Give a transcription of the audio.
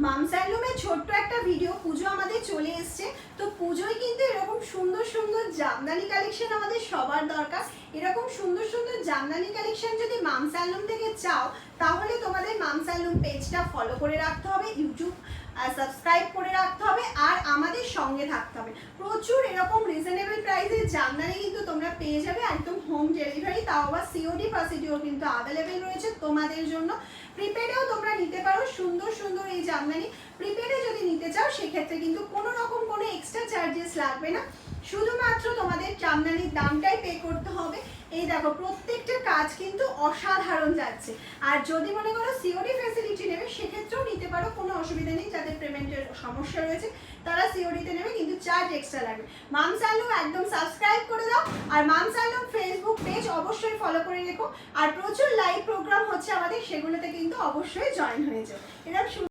Mum's হ্যান্ডলুমের ছোট্ট একটা video. পুজো আমাদের চলে এসছে, তো পুজোয় কিন্তু এরকম সুন্দর সুন্দর জামদানি কালেকশন আমাদের সবার দরকার। এরকম সুন্দর সুন্দর জামদানি কালেকশন যদি মামস হ্যান্ডলুম থেকে চাও, তাহলে তোমাদের মামস হ্যান্ডলুম পেজটা ফলো করে রাখতে হবে, ইউটিউব সাবস্ক্রাইব করে রাখতে হবে, আর আমাদের সঙ্গে থাকতে হবে। প্রচুর এরকম রিজনেবল প্রাইসের জামদানি কিন্তু তোমরা পেয়ে যাবে, একদম হোম ডেলিভারি, তাও আবার সিওডি প্রসিডিওর কিন্তু অ্যাভেলেবেল রয়েছে তোমাদের জন্য। প্রিপেডেও তোমরা নিতে পারো সুন্দর সুন্দর এই জামদানি। প্রিপেডে যদি নিতে চাও সেক্ষেত্রে কিন্তু কোনো রকম কোনো এক্সট্রা চার্জেস লাগবে না, শুধুমাত্র তোমাদের জামদানির দামটাই পে করতে হবে। এই দেখো প্রত্যেকটা কাজ কিন্তু অসাধারণ যাচ্ছে। আর যদি মনে করো সিওডি ফ্যাসিলিটি নেবে সেক্ষেত্রেও নিতে পারো, কোনো অসুবিধা নেই। যাদের পেমেন্টের সমস্যা রয়েছে তারা সিওডিতে নেবে, কিন্তু চার্জ এক্সট্রা লাগবে। মামস হ্যান্ডলুম একদম সাবস্ক্রাইব করে দাও, আর মামস হ্যান্ডলুম ফেসবুক পেজ অবশ্যই ফলো করে রেখো। আর প্রচুর লাইভ প্রোগ্রাম হচ্ছে আমাদের, সেগুলোতে কিন্তু অবশ্যই জয়েন হয়ে যাও। এরকম